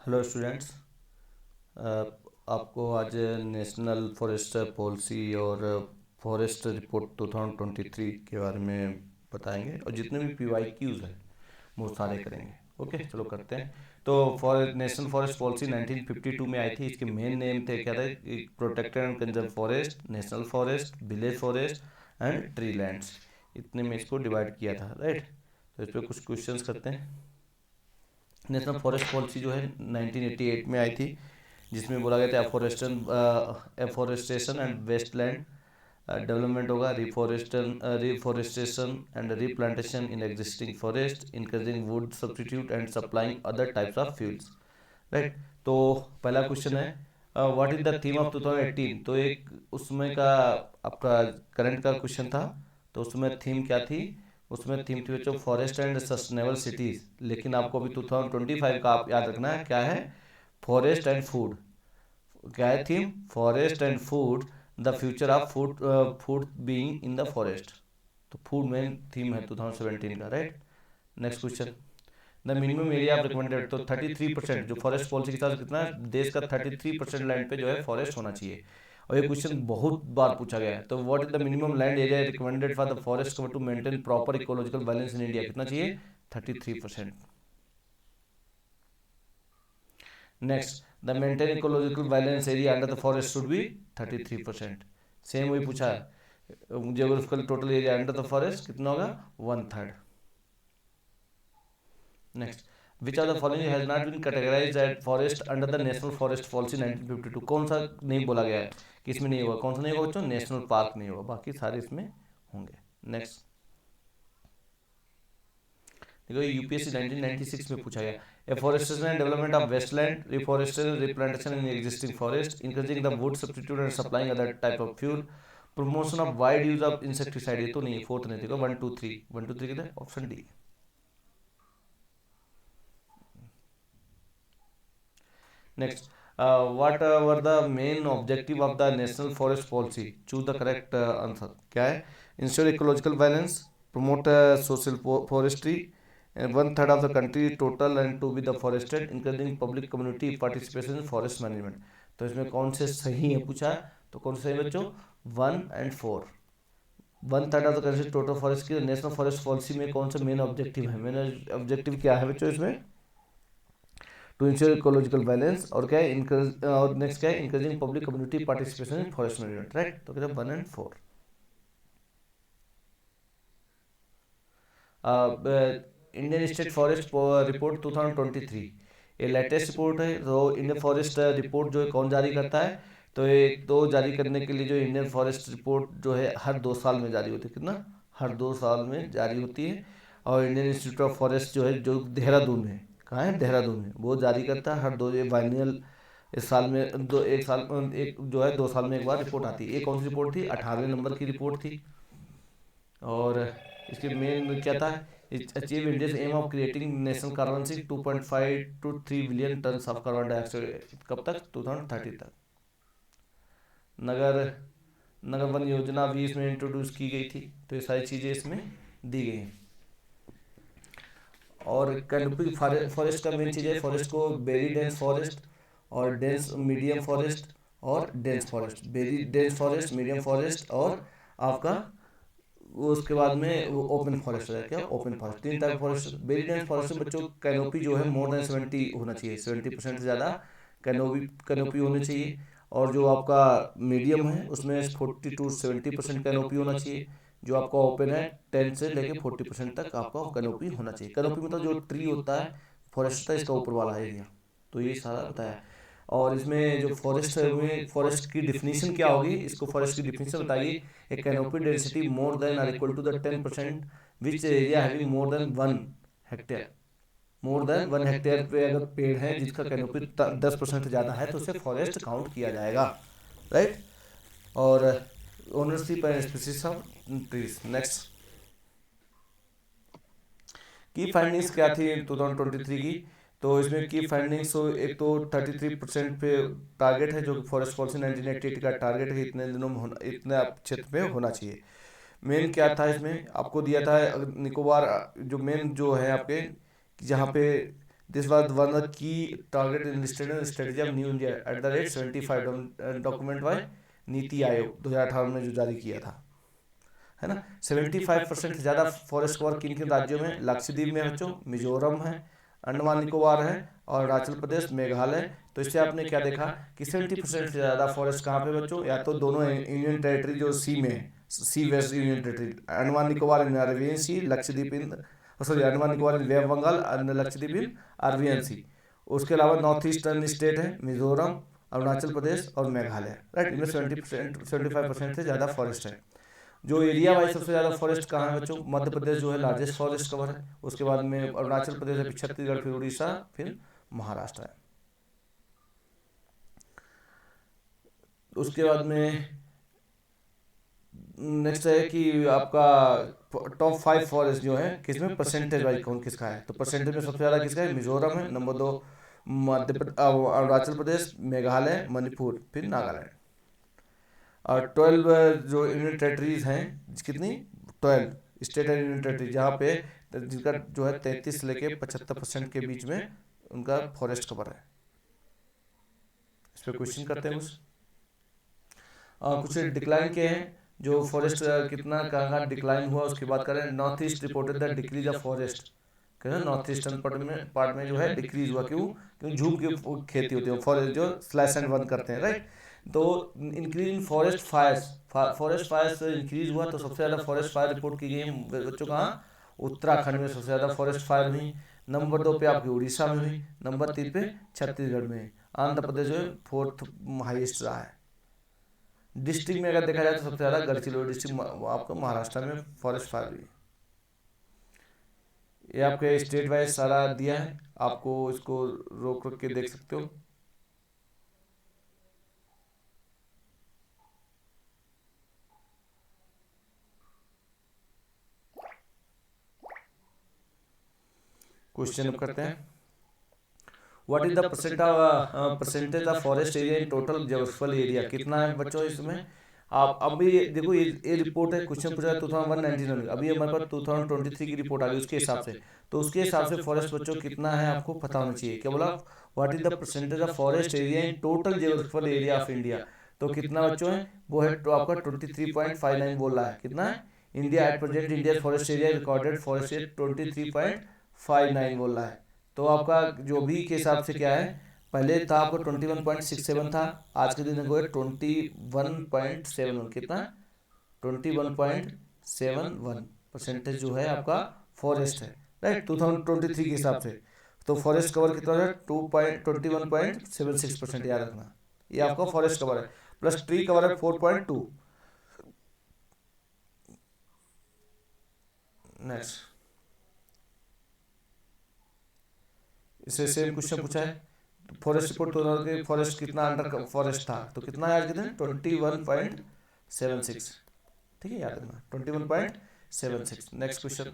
Hello students. आपको आज national forest policy और फॉरेस्ट रिपोर्ट 2023 के बारे में बताएंगे और जितने भी PYQs हैं वो सारे करेंगे। ओके, चलो करते हैं। तो नेशनल फॉरेस्ट पॉलिसी 1952 में आई थी। इसके मेन नेम थे क्या थे? Protected and conserve forest, national forest, village forest and tree lands. इतने में इसको डिवाइड किया था, राइट। तो इस पर कुछ क्वेश्चंस करते हैं। नेशनल फॉरेस्ट पॉलिसी जो है 1988 में आई थी, जिसमें बोला गया था एफोरेस्टेशन एंड वेस्टलैंड डेवलपमेंट होगा, reforestation and replantation in existing forest, encouraging wood substitute and supplying other types of fuels, right. तो पहला क्वेश्चन है, what is the theme of 2018? तो एक उसमें का आपका करंट का क्वेश्चन था। तो उसमें थीम क्या थी? उसमें थीम थी बच्चों फॉरेस्ट एंड सस्टेनेबल सिटीज। लेकिन आपको अभी 2025 का आप याद रखना है क्या है? Forest and food. क्या है theme? Forest and food, the future of food, food being in the forest. तो फूड मेन थीम है 2017 का, right. Next question, the minimum area of recommended. तो 33%, जो फॉरेस्ट पॉलिसी के हिसाब से कितना है? देश का 33% लैंड पे जो है फॉरेस्ट होना चाहिए। और ये क्वेश्चन बहुत बार पूछा गया है। तो what is the minimum land area recommended for the forest cover to maintain proper ecological balance in India? कितना चाहिए? 33%। Next, the maintain ecological balance area under the forest should be 33%। Same वही पूछा है। Geographical total area under the forest कितना होगा? 1/3। Next, which of the following has not been categorized as forest under the national forest policy 1952? कौन सा नहीं बोला गया है कि इसमें नहीं होगा? कौन सा नहीं होगा बच्चों? नेशनल पार्क नहीं होगा, बाकी सारे इसमें होंगे। नेक्स्ट, देखो यूपीएससी 1996 में पूछा गया, afforestation and development of wasteland, reforestation, replantation in existing forest, increasing the wood substitute and supplying other type of fuel, promotion of wide use of insecticide. ये तो नहीं है, फोर्थ नहीं। देखो 1 2 3, 1 2 3 किधर? Option D. Next, what were the main objective of the national forest policy? Choose the correct answer. क्या है? Ensure ecological balance, promote social forestry, 1/3 of the country total and to be the forested, increasing public community participation in forest management. तो इसमें कौन से सही है पूछा है? तो कौन से सही बच्चों? 1 और 4। 1/3 of the country total forest की नेशनल फॉरेस्ट पॉलिसी में कौन सा मेन ऑब्जेक्टिव है? मेन ऑब्जेक्टिव क्या है बच्चों इसमें? टू इंश्योर इकोलॉजिकल बैलेंस, और क्या है? इंकरेज, और नेक्स्ट क्या है? Encouraging public community participation in forest management, right. तो कहते हैं 1 और 4। इंडियन स्टेट फॉरेस्ट रिपोर्ट 2023 ये लेटेस्ट रिपोर्ट है। तो इंडियन फॉरेस्ट रिपोर्ट जो है कौन जारी करता है? तो एक तो जारी करने के लिए जो इंडियन फॉरेस्ट रिपोर्ट जो है हर 2 साल में जारी होती है। कितना? हर 2 साल में जारी होती है। और इंडियन इंस्टीट्यूट ऑफ फॉरेस्ट जो है, जो देहरादून में, कहाँ है? देहरादून में, वो जारी करता है हर दो, ये बाइनियल। इस साल में दो, एक साल एक जो है 2 साल में एक बार रिपोर्ट आती है। ये कौन सी रिपोर्ट थी? 18वें नंबर की रिपोर्ट थी। और इसके मेन क्या था? Achieve India's aim of creating national carbon sink 2.5 to 3 billion ton of carbon dioxide. कब तक? 2030 तक। नगर नगर वन योजना भी इसमें इंट्रोड्यूस की गई थी। तो ये सारी चीज़ें इसमें दी गई हैं। और कैनोपी फॉरेस्ट का मेन चीज़ है, फॉरेस्ट को वेरी डेंस फॉरेस्ट और डेंस मीडियम फॉरेस्ट और dense forest. Very dense forest, medium forest और आपका वो उसके बाद में वो ओपन फॉरेस्ट है। क्या? Open forest. 3 type forest. Very dense forest में बच्चों कैनोपी जो है मोर देन 70 होना चाहिए, 70% से ज़्यादा कैनोपी कैनोपी होनी चाहिए। और जो आपका मीडियम है उसमें 40 to 70% कैनोपी होना चाहिए। जो आपका ओपन है 10 से लेके 40% तक आपका कैनोपी होना चाहिए। कैनोपी मतलब जो ट्री होता है, फॉरेस्ट होता है, इसका ऊपर वाला एरिया। तो ये सारा बताया। और इसमें जो फॉरेस्ट है में फॉरेस्ट की डिफिनीशन क्या होगी? इसको फॉरेस्ट की डिफिनीशन बताइए। A canopy density more than or equal to the 10% which area having more than 1 hectare. More than 1 hectare पे अगर पेड़ है जिसका कैनोपी 10% से ज़्यादा है तो उसे फॉरेस्ट काउंट किया जाएगा, राइट। और ownership and species of trees. Next, की फाइंडिंग्स क्या थी 2023 की? तो इसमें की फाइंडिंग्स तो एक तो 33% पे टारगेट है, जो कि फॉरेस्ट पॉलिसी 1988 का टारगेट है, इतने दिनों में होना, इतने क्षेत्र पे होना चाहिए। मेन क्या था इसमें? आपको दिया था निकोबार, जो मेन जो है आपके, जहाँ पे दिस वाज वन ऑफ की target listed in strategy of new India at the rate 75 document bye NITI Aayog 2018 में जो जारी किया था, है ना। 75% से ज़्यादा फॉरेस्ट कवर किन किन राज्यों में? लक्षद्वीप में बच्चों, मिजोरम है, अंडमान निकोबार है, और अरुणाचल प्रदेश, मेघालय। तो इससे आपने क्या देखा कि 70% से ज़्यादा फॉरेस्ट कहाँ पे बच्चों? या तो दोनों यूनियन टेरिटरी जो सी में है, sea west union territory, Andaman Nicobar in Arabian sea, Lakshadweep in, sorry, Andaman Nicobar in bay of Bengal and Lakshadweep in Arabian sea. उसके अलावा नॉर्थ ईस्टर्न स्टेट है मिजोरम, अरुणाचल प्रदेश और मेघालय, राइट। इनमें 70% 75% से ज़्यादा फॉरेस्ट है। जो एरिया वाइज सबसे ज़्यादा फॉरेस्ट कहाँ है बच्चों? मध्य प्रदेश जो है लार्जेस्ट फॉरेस्ट कवर है, उसके बाद में अरुणाचल प्रदेश है, फिर छत्तीसगढ़, फिर उड़ीसा, फिर महाराष्ट्र है। उसके बाद में नेक्स्ट है कि आपका टॉप 5 फॉरेस्ट जो है किसमें परसेंटेज वाइज कौन किसका है? तो परसेंटेज में सबसे ज़्यादा किसका है? मिजोरम है, नंबर 2 अरुणाचल प्रदेश, मेघालय, मणिपुर, फिर नागालैंड। और 12 जो यूनियन टेरिटरीज हैं, कितनी? 12 स्टेट एंड यूनियन टेरिटरी, जहाँ पे जिनका जो है 33 से लेके 75% के बीच में उनका फॉरेस्ट कवर है। इस पर क्वेश्चन करते हैं कुछ। कुछ डिक्लाइन के हैं जो फॉरेस्ट कितना कहाँ डिक्लाइन हुआ उसकी बात करें। North east reported the decrease of forest, कहते हैं नॉर्थ ईस्टर्न पार्ट में जो है डिक्रीज हुआ। क्यों? क्योंकि झूम की खेती होती है, फॉरेस्ट जो स्लैश एंड बर्न करते हैं, राइट। तो increase in forest fires, forest fires increase हुआ। तो सबसे ज़्यादा फॉरेस्ट फायर रिपोर्ट की गई बच्चों कहाँ? उत्तराखंड में सबसे ज़्यादा फॉरेस्ट फायर हुई। नंबर 2 पे आपकी उड़ीसा में हुई, नंबर 3 पे छत्तीसगढ़ में, आंध्र प्रदेश जो है 4th हाईएस्ट रहा है। डिस्ट्रिक्ट में अगर देखा जाए तो सबसे ज़्यादा गढ़चिरौली डिस्ट्रिक्ट आपको महाराष्ट्र में फॉरेस्ट फायर हुई। ये आपके स्टेट वाइज सारा दिया है, आपको इसको रोक रोक के देख सकते हो। क्वेश्चन करते हैं। What is the percentage of forest area in total geographical area? कितना है बच्चों इसमें? आप अभी देखो, ये रिपोर्ट है, क्वेश्चन पूछा है 2019 अभी हमारे पास 2023 की रिपोर्ट आ गई उसके हिसाब से। तो उसके हिसाब से फॉरेस्ट बच्चों कितना है आपको पता होना चाहिए। क्या बोला? What is the percentage of forest area in total geographical area of India? तो कितना बच्चों है वो है? तो आपका 23.59 बोल रहा है। कितना है? India at present India forest area recorded forest area 23.59 बोल रहा है। तो आपका जो भी के हिसाब से क्या है, पहले था आपको 21.67 था, आज के दिन को 21.71। कितना? 21.71% जो है आपका फॉरेस्ट है, राइट, 2023 के हिसाब से। तो फॉरेस्ट कवर कितना है? 21.76%, याद रखना। ये आपका फॉरेस्ट कवर है, प्लस ट्री कवर है 4.2। नेक्स्ट, इससे सेम क्वेश्चन पूछा है। फॉरेस्ट रिपोर्ट तो के फॉरेस्ट कितना अंडर फॉरेस्ट था, तो कितना है आज के दिन? 21.76। ठीक है, याद रखना 21.76। Next question.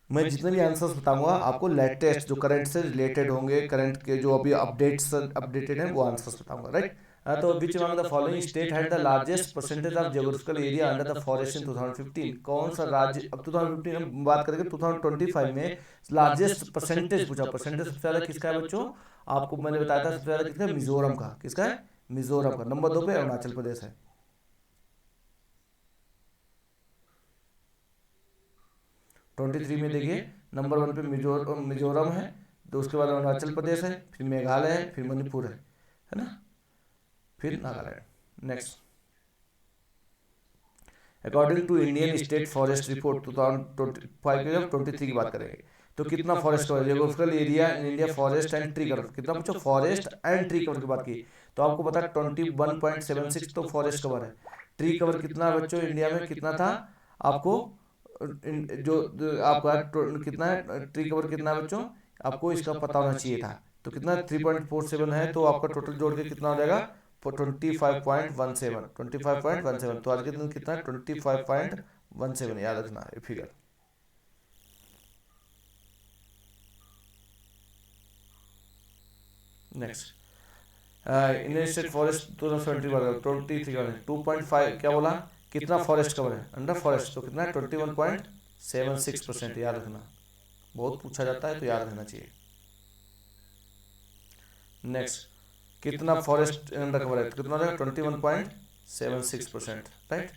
मैं जितने भी आंसर्स बताऊंगा आपको लेटेस्ट जो करंट से रिलेटेड होंगे, करंट के जो अभी अपडेटेड हैं वो आंसर्स बताऊंगा, राइट। तो which among the following state had the largest percentage of geographical area under the forest इन 2015? कौन सा राज्य, अब 2015 हम बात करेंगे, 2025 में लार्जेस्ट परसेंटेज पूछा। परसेंटेज सबसे ज़्यादा किसका है बच्चों? आपको मैंने बताया था सबसे ज़्यादा किसका है? मिजोरम का। किसका है? मिजोरम का। नंबर 2 पे अरुणाचल प्रदेश है। 23 में देखिए, नंबर 1 पे मिजोरम है, तो उसके बाद अरुणाचल प्रदेश है, फिर मेघालय है, फिर मणिपुर है ना, फिर Nagaland. Next, according to Indian state forest report 2023 की बात करेंगे, तो कितना forest cover, geographical area in India forest and tree cover, कितना पूछो? फॉरेस्ट एंड ट्री कवर की बात की, तो आपको पता है 21.76 तो फॉरेस्ट कवर है। ट्री कवर कितना है बच्चों इंडिया में, कितना था आपको? आपका कितना है ट्री कवर, कितना है बच्चों? आपको इसका पता होना चाहिए था। तो कितना? 3.47 है, तो आपका टोटल जोड़ के कितना हो जाएगा? 25.17। तो आज के दिन कितना? 25.17, याद रखना ये figure. Next, Indian state forest 2023 2.5 क्या बोला? कितना फॉरेस्ट कवर है अंडर फॉरेस्ट? तो कितना? 21.76%, याद रखना। बहुत पूछा जाता है तो याद रहना चाहिए। नेक्स्ट, कितना फॉरेस्ट अंडर कवर है, कितना रहेगा 21.76%, right.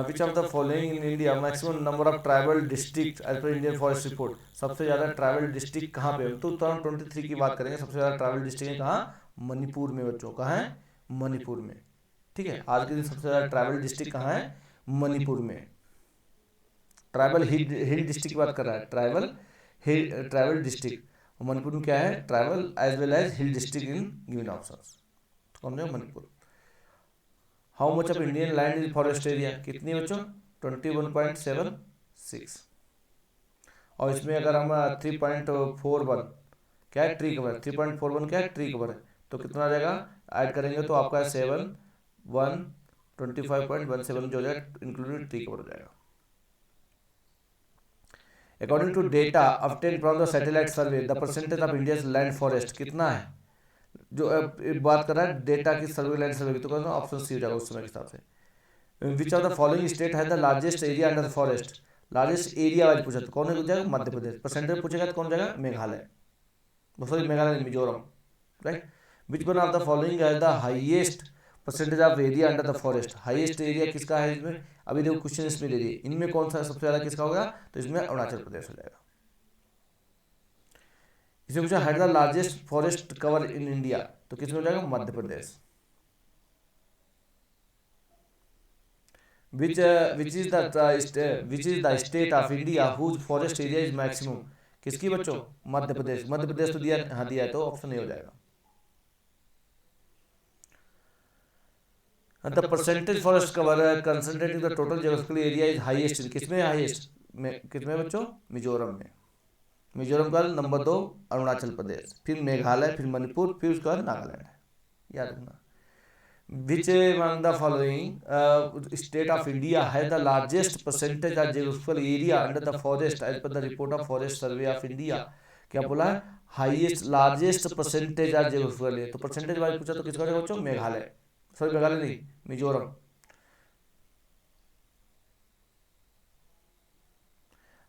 Which of the following in India maximum number of tribal district as per Indian forest report, सबसे ज़्यादा ट्राइबल डिस्ट्रिक्ट कहाँ पे, तो 2023 की बात करेंगे, सबसे ज़्यादा ट्राइबल डिस्ट्रिक्ट है कहाँ, मणिपुर में बच्चों, कहाँ है, मणिपुर में, ठीक है। आज के दिन सबसे ज़्यादा ट्राइबल डिस्ट्रिक्ट कहाँ है, मणिपुर में। ट्राइबल हिल डिस्ट्रिक्ट की बात कर रहा है, ट्राइबल डिस्ट्रिक्ट, मणिपुर में क्या है, tribal as well as hill district in given options, कौन है, Manipur. How much of Indian land is forest area, कितनी बच्चों, 21.76। और इसमें अगर हम 3.41 क्या है, ट्री कवर, 3.41 क्या है, ट्री कवर है, तो कितना आ जाएगा, ऐड करेंगे तो आपका 25.17 जो हो जाएगा, इंक्लूडिंग ट्री कवर हो जाएगा। According to data obtain from the satellite survey the percentage of India's land forest कितना है, जो बात कर रहा है डेटा की, सर्वे लैंड सर्वे की, तो कहना ऑप्शन सी हो जाएगा उस समय के हिसाब से। Which of the following state है the largest area under the forest, largest area wise पूछा तो कौन हो जाएगा, मध्य प्रदेश। परसेंटेज पूछेगा तो कौन हो जाएगा, Meghalaya, sorry Meghalaya, Mizoram, right. Which one of the following है the highest percentage of area under the forest, highest area किसका है इसमें, अभी देखो क्वेश्चन इसमें दे दिए, इनमें कौन सा सबसे ज़्यादा किसका होगा, तो इसमें अरुणाचल प्रदेश हो जाएगा। इसमें पूछा है the largest forest cover in India, तो किसमें हो जाएगा, मध्य प्रदेश। which is the state of India whose forest area is maximum, किसकी बच्चों, मध्य प्रदेश। मध्य प्रदेश तो दिया, हाँ दिया है, तो ऑप्शन नहीं हो जाएगा। The percentage forest cover concentrated the total geographical area is highest, किसमें हाईएस्ट में, किसमें बच्चों, मिजोरम में। मिजोरम का नंबर 2 अरुणाचल प्रदेश, फिर मेघालय, फिर मणिपुर, फिर उसके बाद नागालैंड, याद रखना। Which among the following state of India has the largest percentage of geographical area under the forest as per the report of Forest Survey of India, क्या बोला है, highest largest percentage of geographical area, तो percentage wise पूछा तो किसका बच्चों, Meghalaya, sorry Meghalaya नहीं, मिजोरम।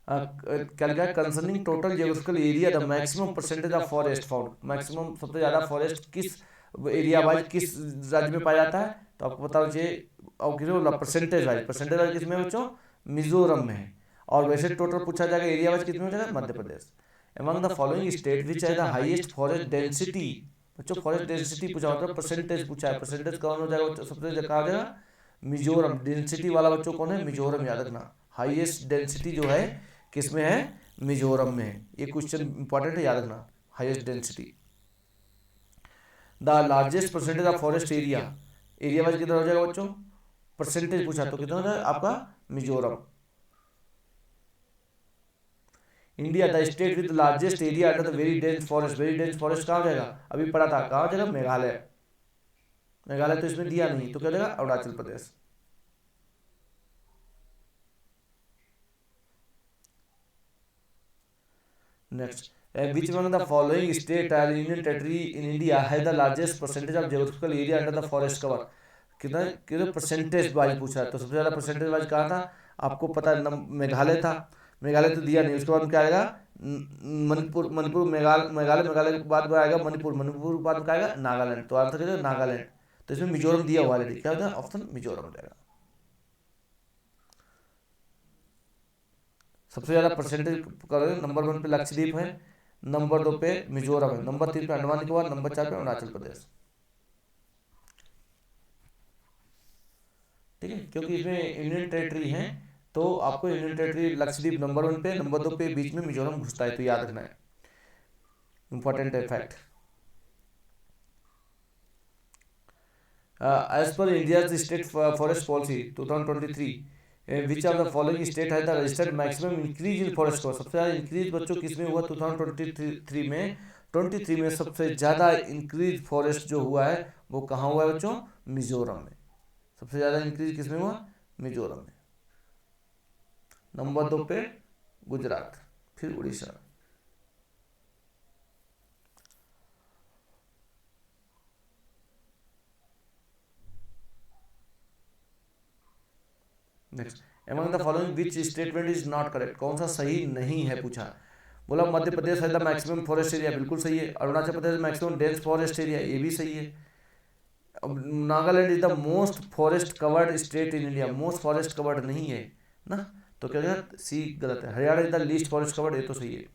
क्या लिखा है, concerning total geographical area the maximum percentage of forest found, maximum सबसे ज़्यादा फॉरेस्ट किस एरिया वाइज किस राज्य में पाया जाता है, तो आपको पता होना चाहिए, और किस बोला परसेंटेज वाइज किसमें है बच्चों, मिजोरम में है। और वैसे टोटल पूछा जाएगा एरिया वाइज कितने हो जाएगा, Madhya Pradesh. Among the following state which है द हाईएस्ट फॉरेस्ट डेंसिटी, बच्चों फॉरेस्ट डेंसिटी पूछा मतलब परसेंटेज पूछा है, परसेंटेज कौन हो जाएगा बच्चों, सबसे ज़्यादा कहा जाएगा, मिजोरम। डेंसिटी वाला बच्चों कौन है, मिजोरम, याद रखना। हाईएस्ट डेंसिटी जो है किसमें है, मिजोरम में है। ये क्वेश्चन इंपॉर्टेंट है, याद रखना, highest density. The largest percentage of forest area, area wise कितना हो जाएगा बच्चों, परसेंटेज पूछा तो कितना हो जाएगा आपका, Mizoram. India the state with largest area under the very dense forest, very dense forest कहाँ हो जाएगा, अभी पढ़ा था, कहाँ हो जाएगा, मेघालय। मेघालय तो इसमें दिया नहीं, तो क्या हो जाएगा, Arunachal Pradesh. Next, which one of the following state or union territory in India has the largest percentage of geographical area under the forest cover, कितना कितना परसेंटेज वाइज पूछा है, तो सबसे ज़्यादा परसेंटेज वाइज कहा था, आपको पता है, मेघालय था। मेघालय तो दिया नहीं, उसके बाद क्या आएगा, मणिपुर, मेघालय के बाद आएगा मणिपुर के बाद क्या आएगा, नागालैंड, तो आंसर क्या, नागालैंड। तो इसमें मिजोरम दिया हुआ ऑलरेडी, क्या होता है, ऑप्शन मिजोरम हो जाएगा। सबसे ज़्यादा परसेंटेज करोगे, नंबर 1 पे लक्षद्वीप है, नंबर 2 पे मिजोरम है, नंबर 3 पे अंडमान निकोबार, नंबर 4 पे अरुणाचल प्रदेश, ठीक है। क्योंकि इसमें इंडियन टेरिटरी है, तो आपको इंडियन टेरिटरी लक्षद्वीप नंबर 1 पे, नंबर 2 पे बीच में मिजोरम घुसता है, तो याद रखना है, इंपॉर्टेंट है fact. As per India state forest policy 2023, which of the following state है the registered maximum increase in forest cover, सबसे ज़्यादा इंक्रीज बच्चों किसमें हुआ 2023 में, 23 में सबसे ज़्यादा इंक्रीज फॉरेस्ट जो हुआ है वो कहाँ हुआ है बच्चों, मिजोरम में। सबसे ज़्यादा इंक्रीज किसमें हुआ, मिजोरम में। नंबर 2 पे गुजरात, फिर Orissa. Next, among the following which statement is not correct, कौन सा सही नहीं है पूछा। बोला मध्य प्रदेश है द मैक्सिमम फॉरेस्ट एरिया, बिल्कुल सही है। Arunachal Pradesh maximum dense forest area, ये भी सही है। अब Nagaland is the most forest covered state in India, most forest covered नहीं है ना, तो क्या गलत, सी गलत है। Haryana is the least forest covered, ये तो सही है।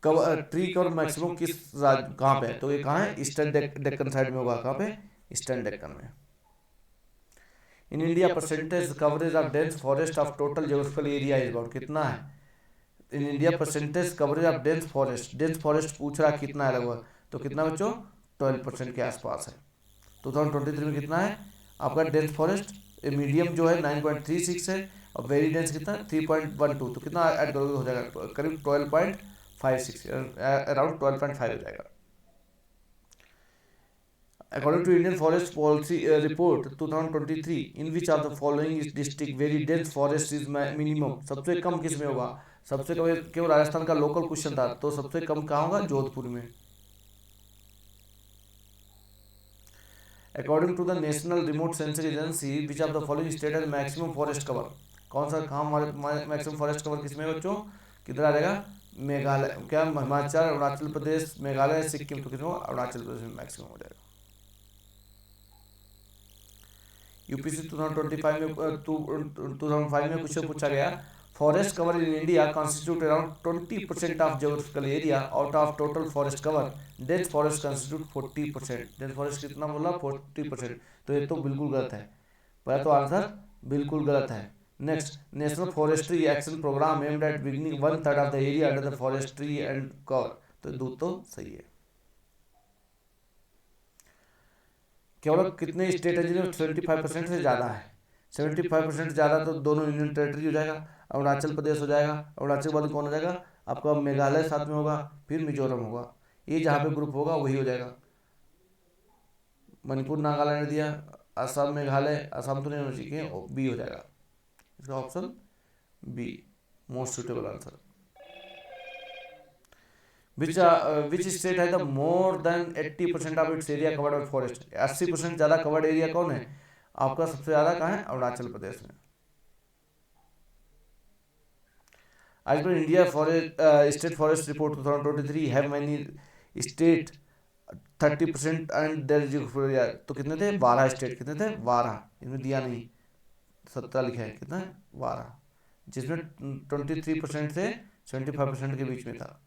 ट्री कवर मैक्सिमम किस राज्य, कहाँ पे है, तो ये कहाँ है, ईस्टर्न डेक्कन साइड में होगा। कहाँ पे, ईस्टर्न डेक्कन में। In India percentage coverage of dense forest of total geographical area is about, कितना है in India percentage coverage of dense forest, dense forest पूछ रहा कितना है लगभग, तो कितना बच्चों 12% के आसपास है। 2023 में कितना है आपका डेंस फॉरेस्ट, मीडियम जो है 9.36 है, और वेरी डेंस कितना 3.12, तो कितना ऐड करोगे हो जाएगा करीब 12.56, अराउंड 12.5 हो जाएगा। According to Indian Forest Policy Report 2023, in which of the following is district very dense forest is minimum, सबसे कम किस में होगा, सबसे कम, केवल राजस्थान का लोकल क्वेश्चन था, तो सबसे कम कहाँ होगा, जोधपुर में। According to the National Remote Sensing Agency, which of the following state has maximum forest cover, कौन सा कहाँ मैक्सिमम फॉरेस्ट कवर किसमें बच्चों, किधर आ जाएगा, मेघालय, क्या हिमाचल, अरुणाचल प्रदेश, मेघालय, सिक्किम, तो किसमें अरुणाचल प्रदेश में मैक्सिमम हो जाएगा। यूपीसी 2025 में 2005 में क्वेश्चन पूछा गया, forest cover in India constitute around 20% of geographical area out of total forest cover, dense forest constitute 40%, dense forest कितना बोला 40%, तो ये तो बिल्कुल गलत है, पहला तो आंसर बिल्कुल गलत है। Next, national forestry action programme aimed at beginning 1/3 of the area under the forestry and cover, तो दो तो सही है। केवल कितने स्टेट है जिनमें 75% से ज़्यादा है, 75% ज़्यादा, तो दोनों यूनियन टेरिटरी हो जाएगा, अरुणाचल प्रदेश हो जाएगा, अरुणाचल के बाद कौन हो जाएगा आपका, मेघालय साथ में होगा, फिर मिजोरम होगा, ये जहाँ पे ग्रुप होगा वही हो जाएगा। मणिपुर नागालैंड दिया, असम मेघालय, असम तो नहीं होना चाहिए, बी हो जाएगा इसका option B, most suitable answer. Which state है the more than 80% of its area covered by forest, 80% ज़्यादा कवर्ड एरिया कौन है आपका, सबसे ज़्यादा कहाँ है, अरुणाचल प्रदेश में। आज पर India forest state forest report 2023 have many state 30% and their geographical, तो कितने थे 12 स्टेट, कितने थे 12, इसमें दिया नहीं 17 लिखा है, कितना है 12, जिसमें 23% से 75% के बीच में था।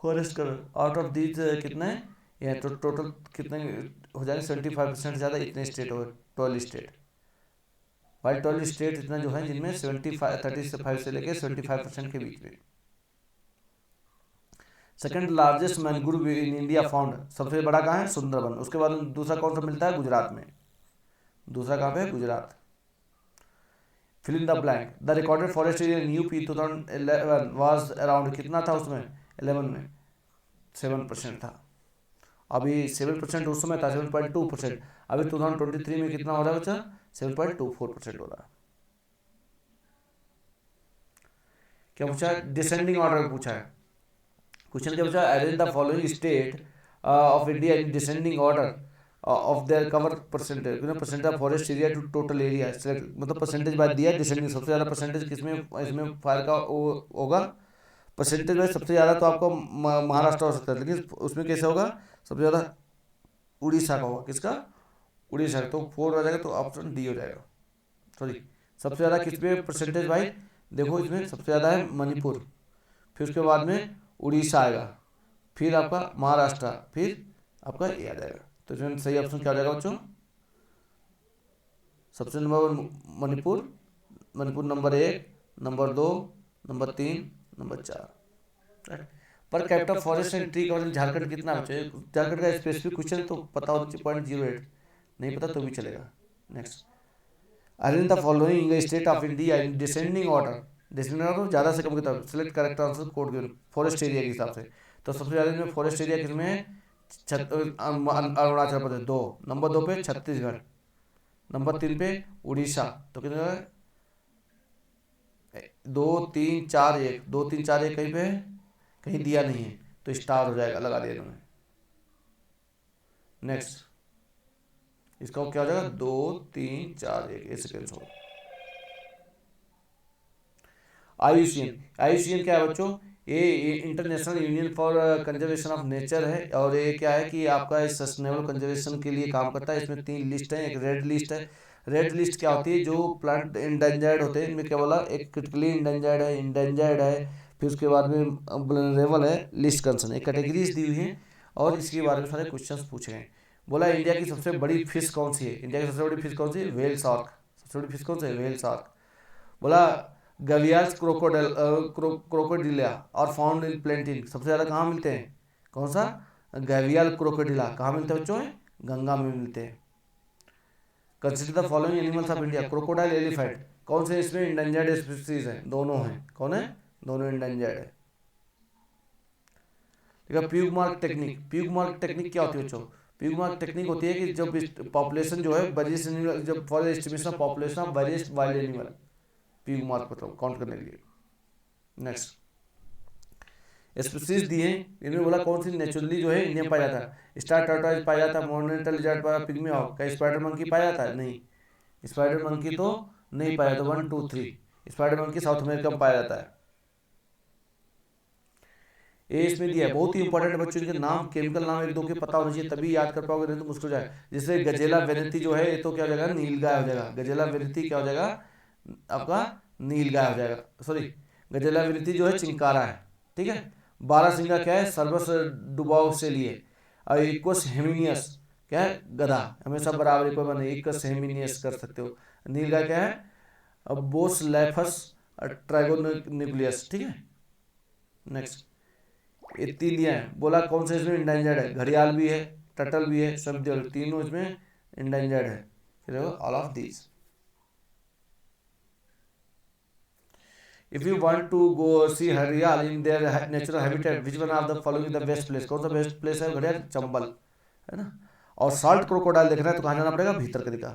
Forest cover out of these कितने, ये तो टोटल कितने हो जाएंगे, 75% ज़्यादा इतने स्टेट हो, 12 स्टेट, वाइल 12 स्टेट इतना जो है जिनमें 35 से लेकर 75% के बीच में। Second largest mangrove in India found, सबसे बड़ा कहाँ है, सुंदरबन, उसके बाद दूसरा कौन सा मिलता है, गुजरात में, दूसरा कहाँ पे है, Gujarat. Fill in the blank, the recorded forest area in UP 2011 was around, कितना था उसमें 11 में 7% था, अभी 7% उस समय था 7.2%, अभी 2023 में कितना हो रहा है बच्चा, 7.24% हो रहा है। क्या पूछा है, डिसेंडिंग ऑर्डर पूछा है, क्वेश्चन क्या पूछा, arrange the following state of India in descending order of their cover percentage, percentage of forest area to total area, मतलब परसेंटेज बाय दिया डिसेंडिंग, सबसे ज़्यादा परसेंटेज किसमें, इसमें फायर का होगा, परसेंटेज में सबसे ज़्यादा तो आपको महाराष्ट्र हो सकता है, लेकिन उसमें कैसे होगा, सबसे ज़्यादा उड़ीसा का होगा, किसका, उड़ीसा का, तो 4 हो जाएगा, तो ऑप्शन डी हो जाएगा, सॉरी सबसे ज़्यादा किस पे परसेंटेज भाई, देखो इसमें सबसे ज़्यादा है मणिपुर, फिर उसके बाद में उड़ीसा आएगा, फिर आपका महाराष्ट्र, फिर आपका ये आ जाएगा, तो इसमें सही ऑप्शन क्या हो जाएगा बच्चों, सबसे number Manipur, Manipur number 1, number 2, number 3, number 4। पर capital forest and tree cover Jharkhand कितना बच्चे, झारखंड का स्पेसिफिक क्वेश्चन तो पता हो, 0.08, नहीं पता तो भी चलेगा। Next, arrange the following state of India in descending order, descending order ज़्यादा से कम की तरफ, select correct answer code given forest area के हिसाब से, तो सबसे ज़्यादा इसमें फॉरेस्ट एरिया किसमें है, अरुणाचल प्रदेश 2, नंबर 2 पे छत्तीसगढ़, नंबर 3 पे उड़ीसा, तो कितना 2 3 4 1, 2 3 4 1 कहीं पे है, कहीं दिया नहीं है, तो स्टार हो जाएगा, लगा दिया इन्होंने। नेक्स्ट, इसका क्या हो जाएगा, 2 3 4 1, ऐसे कैंसिल हो। आईयूसीएन, आईयूसीएन क्या है बच्चों, ये international union for conservation of nature है, और ये क्या है कि आपका सस्टेनेबल कंजर्वेशन के लिए काम करता है। इसमें 3 लिस्ट है, एक रेड लिस्ट है। रेड लिस्ट क्या होती है, जो प्लांट इंडेंजर्ड होते हैं, इनमें क्या बोला, एक क्रिटिकली इंडेंजर्ड है, फिर उसके बाद में वल्नरेबल है, लिस्ट कंसर्न, एक कैटेगरीज दी हुई है, और इसके बारे में सारे क्वेश्चन पूछे गए। बोला इंडिया की सबसे बड़ी फिश कौन सी है, इंडिया की सबसे बड़ी फिश कौन सी है, व्हेल शार्क। सबसे बड़ी फिश कौन सी है, व्हेल शार्क। बोला गवियाल्स क्रोकोडिलिया और फाउंड इन प्लेंटिन, सबसे ज़्यादा कहाँ मिलते हैं, कौन सा, गवियाल क्रोकोडिला, कहाँ मिलते हैं बच्चों, गंगा में मिलते हैं। Consider the following animals of India, crocodile, elephant, कौन से इसमें इंडेंजर्ड स्पीसीज हैं, दोनों हैं, कौन है, दोनों इंडेंजर्ड है। ठीक है, प्यूग मार्क टेक्निक, प्यूग मार्क टेक्निक क्या होती है बच्चों, प्यूग मार्क टेक्निक होती है कि जब पॉपुलेशन जो है वेरियस एनिमल, जब for estimation of population of various wild animal, pug mark मतलब काउंट करने के लिए। नेक्स्ट, स्पीसीज दिए, इनमें बोला कौन सी नेचुरली जो है इंडिया में पाया जाता है, स्टार टर्टोइज पाया जाता है, मॉर्निंग लिजर्ड पाया, पिग्मी हॉक, क्या स्पाइडर मंकी पाया जाता है, नहीं, स्पाइडर मंकी तो नहीं पाया, तो 1 2 3, स्पाइडर मंकी साउथ अमेरिका में पाया जाता है। ये इसमें दिया है, बहुत ही इंपॉर्टेंट है बच्चों, इनके नाम, केमिकल नाम एक दो के पता होना चाहिए, तभी याद कर पाओगे, नहीं तो मुश्किल हो जाए। जैसे गजेला वेनिती जो है, ये तो क्या हो जाएगा, नीलगाय हो जाएगा, गजेला वेनिती क्या हो जाएगा आपका, नीलगाय हो जाएगा, सॉरी, गजेला वेनिती जो है चिंकारा है, ठीक है। बारहसिंगा क्या है, सर्वस डुबाओ से लिए, और इक्वस हेमिनियस क्या है, गधा, हमेशा बराबर इक्वल बने, इक्वस हेमिनियस कर सकते हो। नीलगाय क्या है, बोस लैफस ट्राइगोन्यूक्लियस, ठीक है। नेक्स्ट, ये तीन दिया है, बोला कौन सा इसमें इंडेंजर्ड है, घड़ियाल भी है, टटल भी है, सब तीनों इसमें इंडेंजर्ड है, फिर all of these. If you want to go see घड़ियाल in their natural habitat, which one of the following is the best place, कौन सा बेस्ट प्लेस है घड़ियाल, चंबल, है ना। और साल्ट क्रोकोडाइल देखना है तो कहाँ जाना पड़ेगा, भीतरकनिका।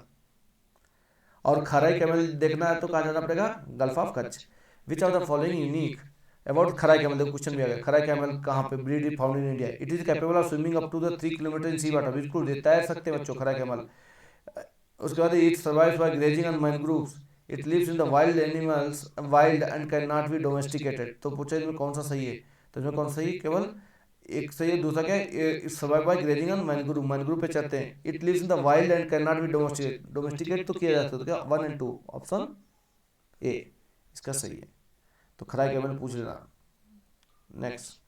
और खराई कैमल देखना है तो कहाँ जाना पड़ेगा, gulf of Kutch. Which of the following unique about Kharai camel, देखो क्वेश्चन भी आ गया, खराई कैमल कहाँ पे breed found in India, it is capable of swimming up to the 3 kilometre in sea water, बिल्कुल तैर सकते हैं बच्चों खराई कैमल। उसके बाद it survives by grazing on mangroves, it lives in the wild animals, wild and can not be domesticated, तो पूछे इसमें कौन सा सही है, तो इसमें कौन सा सही है, केवल एक सही है, दूसरा क्या है, survive by grazing on mangrove, mangrove पे चढ़ते हैं, it lives in the wild and can not be domesticate, domesticate तो किया जाता है, तो क्या 1 और 2, ऑप्शन ए इसका सही है, तो खराई कैमल पूछ लेना। Next,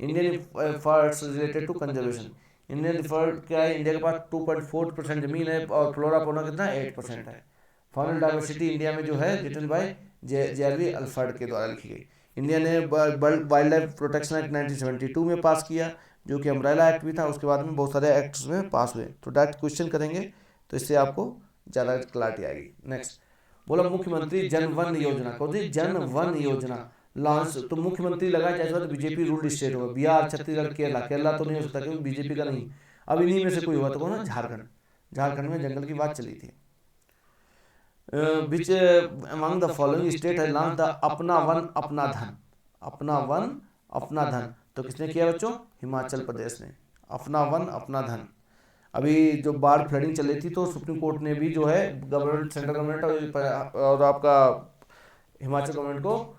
Indian forest related to conservation, Indian forest क्या है, इंडिया के पास 2.4% जमीन है, और फ्लोरा फौना कितना 8% है। फाउनल डाइवर्सिटी इंडिया में जो है रिटन बाय जेरवी अल्फर्ड के द्वारा लिखी गई। इंडिया ने वाइल्ड लाइफ प्रोटेक्शन एक्ट 1972 में पास किया, जो कि अम्ब्रेला एक्ट भी था, उसके बाद में बहुत सारे एक्ट्स में पास हुए, तो डायरेक्ट क्वेश्चन करेंगे तो इससे आपको ज़्यादा क्लैरिटी आएगी। नेक्स्ट, बोला मुख्यमंत्री जन वन योजना, कौन सी जन वन योजना लॉन्च, तो मुख्यमंत्री लगा जैसे तो बीजेपी रूल्ड स्टेट होगा, बिहार, छत्तीसगढ़, केरला, केरला तो नहीं हो सकता क्योंकि बीजेपी का नहीं, अब इन्हीं में से कोई हुआ तो कौन है, झारखंड, झारखंड में जंगल की बात चली थी। Which among the following state है लॉन्च द अपना वन अपना धन, अपना वन अपना धन, तो किसने किया बच्चों, हिमाचल प्रदेश ने, अपना वन अपना धन। अभी जो बाढ़ फ्लडिंग चल रही थी तो सुप्रीम कोर्ट ने भी जो है गवर्नमेंट, सेंट्रल गवर्नमेंट और आपका हिमाचल गवर्नमेंट को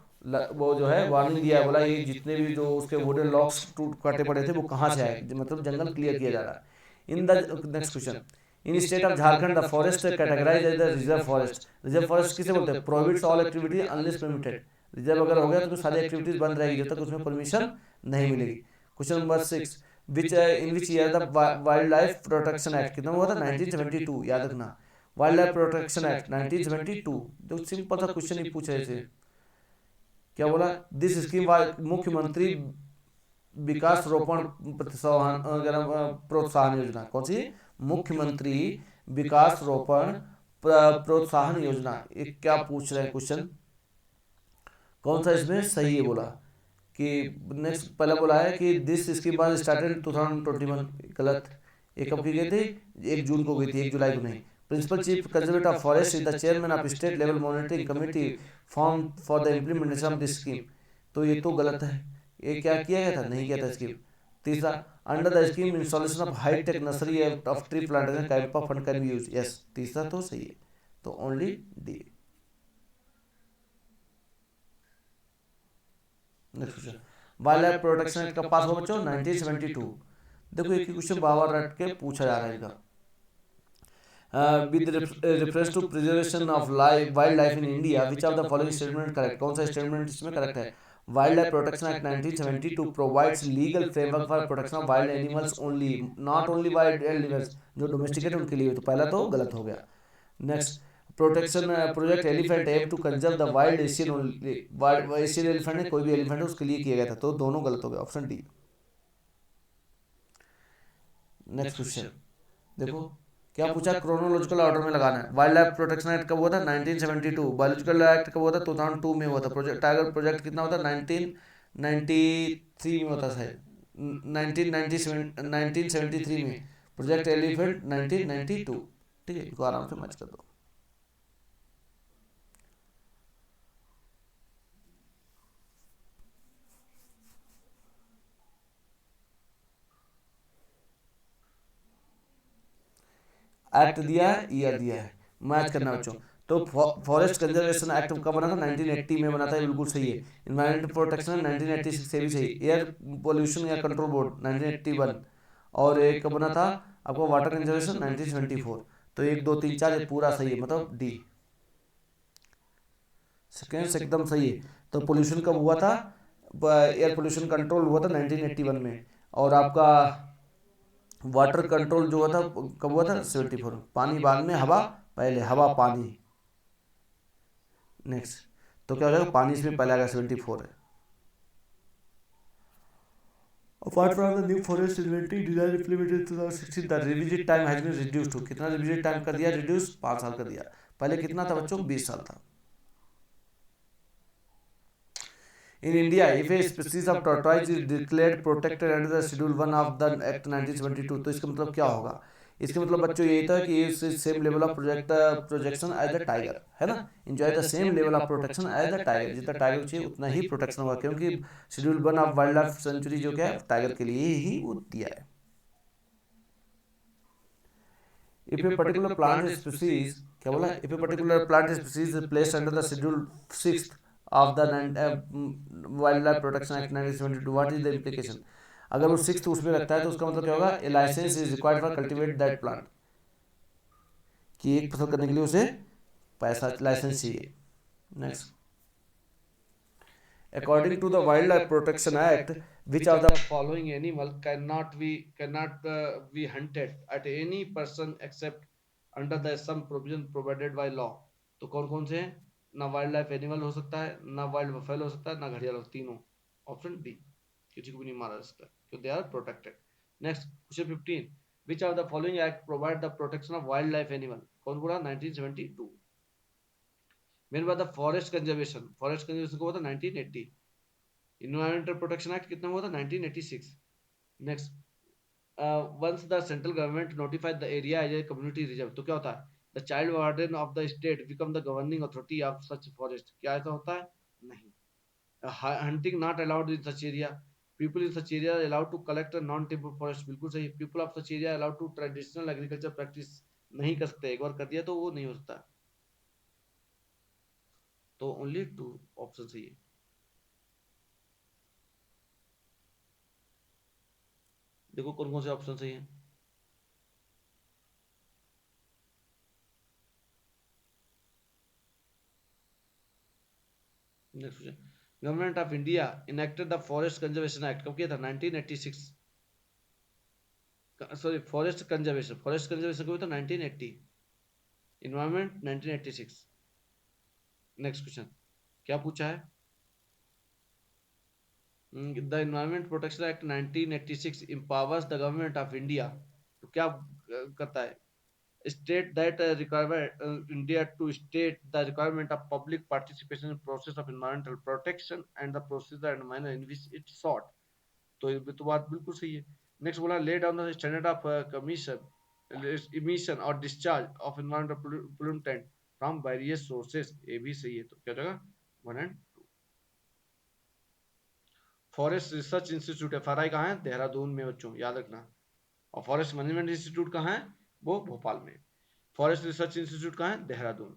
वो जो है वार्निंग दिया है, बोला ये जितने भी जो उसके वुडन लॉक्स टूट काटे पड़े थे वो कहाँ से आए, मतलब जंगल क्लियर किया जा रहा है। In the next question, in state of Jharkhand the forest categorise as the reserve forest, reserve forest किसे बोलते हैं, prohibits all activity unless permitted, reserve अगर हो गया तो सारी एक्टिविटीज बंद रहेगी जब तक उसमें परमिशन नहीं मिलेगी। Question number 6, which in which year the wild life protection act कितना हुआ था, 1972, याद रखना, वाइल्ड लाइफ प्रोटेक्शन एक्ट 1972, जो सिंपल सा क्वेश्चन ही पूछ रहे थे, क्या बोला, दिस स्कीम मुख्यमंत्री विकास रोपण प्रोत्साहन योजना, कौन सी, मुख्यमंत्री विकास रोपण प्रोत्साहन योजना, ये क्या पूछ रहे हैं क्वेश्चन, कौन सा इसमें सही है, बोला कि नेक्स्ट पहला बोला है कि दिस स्कीम वाज स्टार्टेड 2021, गलत, ये कब की गई थी, 1 जून को गई थी, 1 जुलाई को नहीं, principal chief conservator of forest is the chairman of state level monitoring committee form for the implementation of this scheme. तो ये तो गलत है, ये क्या किया गया था, नहीं किया था स्कीम। तीसरा, under the scheme installation of high tech nursery of tree plantation CAMPA fund can be use. Yes, तीसरा तो सही है, तो only D. Next question, wild life protection act का पास हुआ बच्चों 1972। देखो एक ही क्वेश्चन बार रट के पूछा जा रहा है इनका। With reference to preservation of life wild life in India which of the following statement correct. कौन सा स्टेटमेंट इसमें करेक्ट है? Wild life protection act 1972 provides legal framework for protection of wild animals only, not only wild animals, जो domesticate उनके लिए, तो पहला तो गलत हो गया। Next, protection project elephant aim to conserve the wild Asian only, wild Asian elephant है, कोई भी एलिफेंट है उसके लिए किया गया था, तो दोनों गलत हो गया, ऑप्शन डी। नेक्स्ट क्वेश्चन देखो क्या पूछा, क्रोनोलॉजिकल ऑर्डर में लगाना है। वाइल्ड लाइफ प्रोटेक्शन एक्ट कब हुआ था? 1972। बायोलॉजिकल एक्ट कब हुआ था? 2002 में हुआ था। प्रोजेक्ट टाइगर प्रोजेक्ट कितना हुआ था? 1993 में होता था, 1973 में। Project elephant 1992। ठीक है, इनको आराम से मैच कर दो। एक्ट दिया है, ईयर दिया है, मैच करना बच्चों। तो फॉरेस्ट कंजर्वेशन एक्ट कब बना था? 1980 में बना था, ये बिल्कुल सही है। इन्वायरमेंट प्रोटेक्शन 1986 से भी सही। एयर पोल्यूशन या कंट्रोल बोर्ड 1981। और एक कब बना था आपको? Water conservation 1974। तो 1 2 3 4 ये पूरा सही है, मतलब डी सेकेंड एकदम सही है। तो पोल्यूशन कब हुआ था? एयर पोल्यूशन कंट्रोल हुआ था 1981 में। और आपका वाटर कंट्रोल जो हुआ था कब हुआ था? 74। पानी बाद में, हवा पहले, हवा पानी। नेक्स्ट, तो क्या हो जाएगा? पानी इसमें पहले आएगा, 74 है। Apart from the new forest inventory design implemented in 2016, the revisit time has been reduced to, कितना revisit time कर दिया? रिड्यूस 5 साल कर दिया। पहले कितना था बच्चों? 20 साल था। In India, if a species of tortoise is declared protected under the Schedule 1 of the Act 1972, तो इसका मतलब क्या होगा? इसका मतलब बच्चों यही था कि इस same level of projection as the tiger, है ना, enjoy the same level of protection as the tiger. जितना टाइगर चाहिए उतना ही प्रोटेक्शन होगा, क्योंकि schedule 1 of wild life sanctuary जो क्या है टाइगर के लिए ही वो दिया है। If a particular plant species, क्या बोला? If a particular plant species is placed under the schedule 6 of the wild life protection act 1972, what is the implication? अगर वो 6th उसमें लगता है तो उसका मतलब क्या होगा? A licence is required for cultivate that plant, कि एक फसल करने के लिए उसे पैसा लाइसेंस चाहिए। Next, according to the wildlife protection act, which of the following animal cannot be hunted at any person except under the some provision provided by law? तो कौन कौन से हैं? ना वाइल्ड लाइफ एनिमल हो सकता है, ना वाइल्ड बफेलो हो सकता है, ना घड़ियाल हो, तीनों। ऑप्शन डी, किसी को भी नहीं मारा जा सकता क्योंकि they are protected. Next question 15, which of the following act provide the protection of wild life animal? कौन बोला? 1972। मेन बात the forest conservation, forest conservation को हुआ था 1980। इन्वायरमेंटल प्रोटेक्शन एक्ट कितना हुआ था? 1986। Next, once the central government notified the area as a community reserve, तो क्या होता है? The child warden of the state become the governing authority of such forest. क्या ऐसा होता है? नहीं। Hunting not allowed in such area, people in such area allowed to collect non timber forest, बिल्कुल सही। People of such area allowed to traditional agriculture practice, नहीं कर सकते, एक बार कर दिया तो वो नहीं हो सकता, तो ओनली 2 ऑप्शन सही है। देखो कौन कौन से ऑप्शन सही है। Next question, government of India enacted the forest conservation act कब किया था? 1986। सॉरी, फॉरेस्ट कंजर्वेशन कब हुआ था? 1980। इन्वायरमेंट 1986। नेक्स्ट क्वेश्चन क्या पूछा है? The environment protection act 1986 empowers the government of India, तो क्या करता है? state that requirement India to state the requirement of public participation in process of environmental protection and the procedure and manner in which it sought, तो ये तो बात बिल्कुल सही है। नेक्स्ट बोला, lay down the standard of commission emission or discharge of environmental pollutant from various sources, ये भी सही है, तो क्या हो जाएगा 1 and 2। Forest research institute FRI कहाँ है? देहरादून में बच्चों, याद रखना। और फॉरेस्ट मैनेजमेंट इंस्टीट्यूट कहाँ है? वो भोपाल में। फॉरेस्ट रिसर्च इंस्टीट्यूट कहाँ है? Dehradun.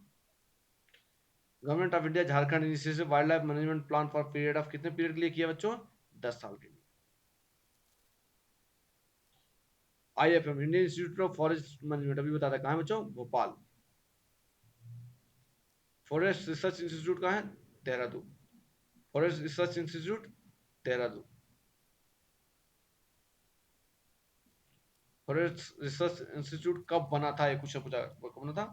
Government of India Jharkhand initiative wild life management plan for period of कितने पीरियड के लिए किया बच्चों? 10 साल के लिए। IFM Indian institute of forest management अभी बताया, कहाँ है बच्चों? भोपाल। फॉरेस्ट रिसर्च इंस्टीट्यूट कहाँ है? Dehradun. Forest research institute Dehradun. Forest research institute कब बना था? ये क्वेश्चन पूछा, कब बना था?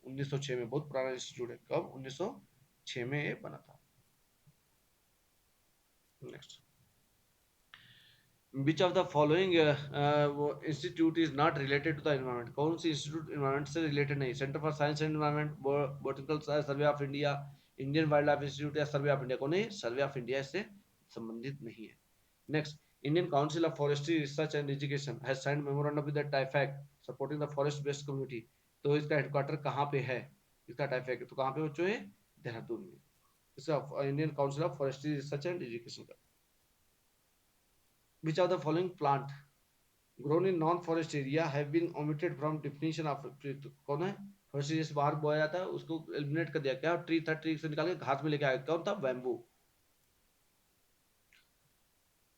1906 में। बहुत पुराना इंस्टीट्यूट है। कब? 1906 में ये बना था। Next, which of the following institute is not related to the environment? कौन सी इंस्टीट्यूट एनवायरमेंट से रिलेटेड नहीं? Centre for science and environment, botanical survey of India, Indian wild life institute या सर्वे ऑफ इंडिया? कौन है? सर्वे of India इससे संबंधित नहीं है। Next, Indian council of forestry research and education has signed memorandum with the TIFAC supporting the forest based community. तो इसका headquarter कहाँ पे है? इसका टाइफैक तो कहाँ पे बच्चों है? देहरादून में। इसका Indian council of forestry research and education का। Which of the following plant grown in non-forest area have been omitted from definition of tree? तो कौन है? फॉरेस्ट एरिया से बाहर बोया जाता है, उसको एलिमिनेट कर दिया। क्या ट्री था? ट्री से निकाल के घास में लेके आया। कौन था? Bamboo.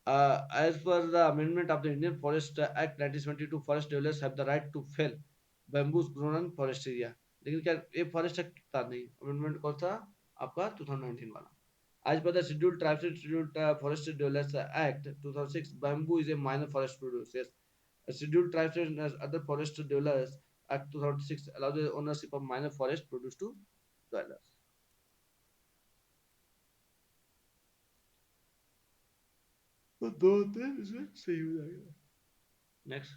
As per the amendment of the Indian Forest Act 1972, forest dwellers have the right to fell bamboos grown on forest area। लेकिन क्या ये फॉरेस्ट एक्ट था? नहीं। अमेंडमेंट कौन सा? आपका 2019 वाला। As per the Scheduled Tribes and Scheduled Forest Dwellers Act 2006, bamboo is a minor forest produce. Yes. Scheduled Tribes and other Forest Dwellers Act 2006 allows the ownership of minor forest produce to dwellers. तो दो होते हैं, इसमें सही हो जाएगा। Next,